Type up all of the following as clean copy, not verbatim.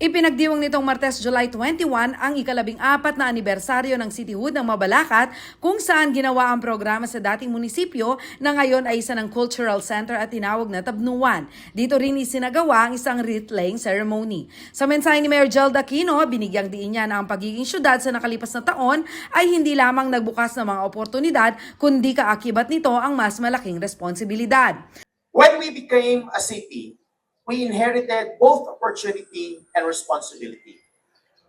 Ipinagdiwang nitong Martes, July 21 ang ika-14 na anibersaryo ng Cityhood ng Mabalacat kung saan ginawa ang programa sa dating munisipyo na ngayon ay isa ng cultural center at tinawag na Tabnuan. Dito rin isinagawa ang isang wreath-laying ceremony. Sa mensahe ni Mayor Gerald Aquino, binigyang diin niya na ang pagiging syudad sa nakalipas na taon ay hindi lamang nagbukas ng mga oportunidad kundi kaakibat nito ang mas malaking responsibilidad. When we became a city, we inherited both opportunity and responsibility.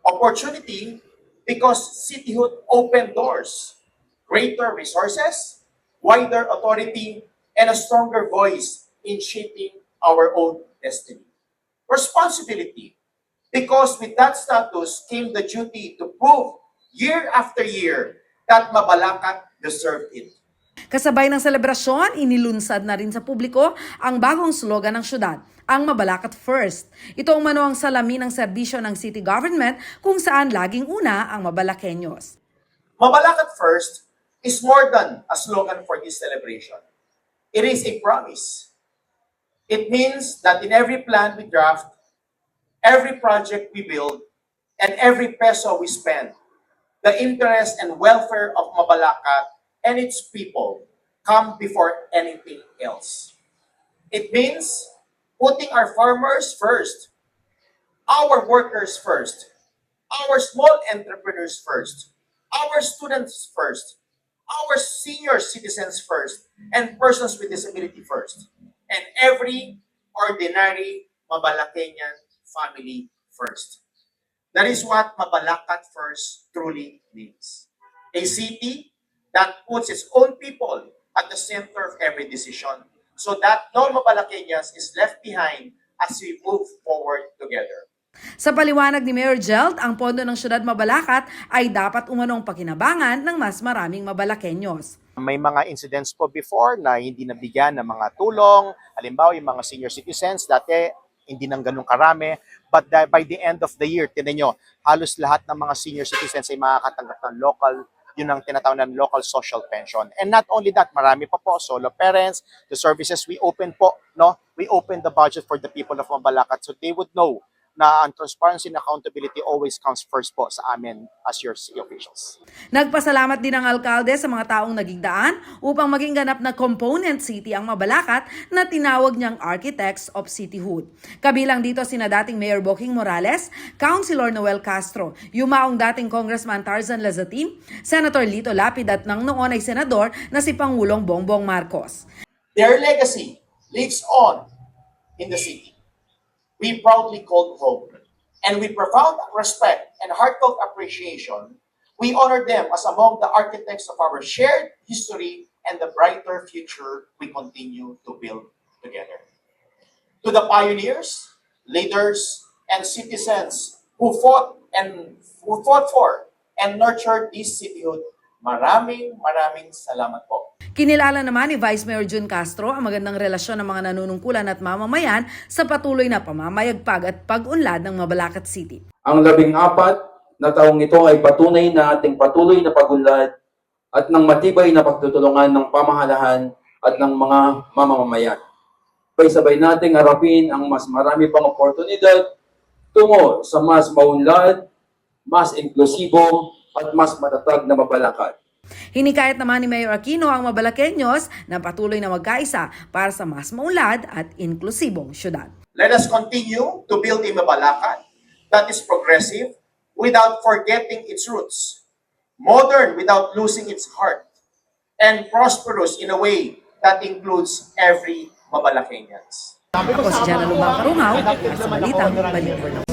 Opportunity because cityhood opened doors, greater resources, wider authority, and a stronger voice in shaping our own destiny. Responsibility because with that status came the duty to prove year after year that Mabalacat deserved it. Kasabay ng selebrasyon, inilunsad na rin sa publiko ang bagong slogan ng syudad, ang Mabalacat First. Ito ang manuang salamin ng serbisyo ng city government kung saan laging una ang Mabalaqueños. Mabalacat First is more than a slogan for this celebration. It is a promise. It means that in every plan we draft, every project we build, and every peso we spend, the interest and welfare of Mabalacat and its people come before anything else. It means putting our farmers first, our workers first, our small entrepreneurs first, our students first, our senior citizens first, and persons with disability first, and every ordinary Mabalaqueñan family first. That is what Mabalacat First truly means. A city that puts its own people at the center of every decision so that no Mabalaqueñas is left behind as we move forward together. Sa paliwanag ni Mayor Gerald, ang pondo ng syudad Mabalacat ay dapat umanong pakinabangan ng mas maraming Mabalaqueños. May mga incidents po before na hindi nabigyan ng mga tulong. Halimbawa, yung mga senior citizens, dati hindi nang ganun karami. But by the end of the year, tinan nyo, halos lahat ng mga senior citizens ay makakatanggap ng local, yun ang tinatawag ng local social pension. And not only that, marami pa po, solo parents, the services we open po, no? We open the budget for the people of Mabalacat so they would know na ang transparency and accountability always comes first po sa amin as your city officials. Nagpasalamat din ang alkalde sa mga taong naging daan upang maging ganap na component city ang Mabalacat na tinawag niyang Architects of Cityhood. Kabilang dito sina dating Mayor Boking Morales, Councilor Noel Castro, yumaong dating Congressman Tarzan Lazatin, Senator Lito Lapid at ng noon ay Senador na si Pangulong Bongbong Marcos. Their legacy lives on in the city. We proudly call home, and with profound respect and heartfelt appreciation, we honor them as among the architects of our shared history and the brighter future we continue to build together. To the pioneers, leaders, and citizens who fought for and nurtured this cityhood, maraming salamat po. Kinilala naman ni Vice Mayor Jun Castro ang magandang relasyon ng mga nanunungkulan at mamamayan sa patuloy na pamamayagpag at pag-unlad ng Mabalacat City. Ang 14 na taong ito ay patunay na ating patuloy na pag-unlad at ng matibay na pagtutulungan ng pamahalaan at ng mga mamamayan. Sabay-sabay nating harapin ang mas marami pang oportunidad tungo sa mas maunlad, mas inklusibo at mas matatag na Mabalacat. Hinikayat naman ni Mayor Aquino ang Mabalaqueños na patuloy na magkaisa para sa mas maunlad at inklusibong syudad. Let us continue to build a Mabalacat that is progressive without forgetting its roots, modern without losing its heart, and prosperous in a way that includes every Mabalaqueñans. Ako si Jana Lubang Karungaw at sa Balitang Balita.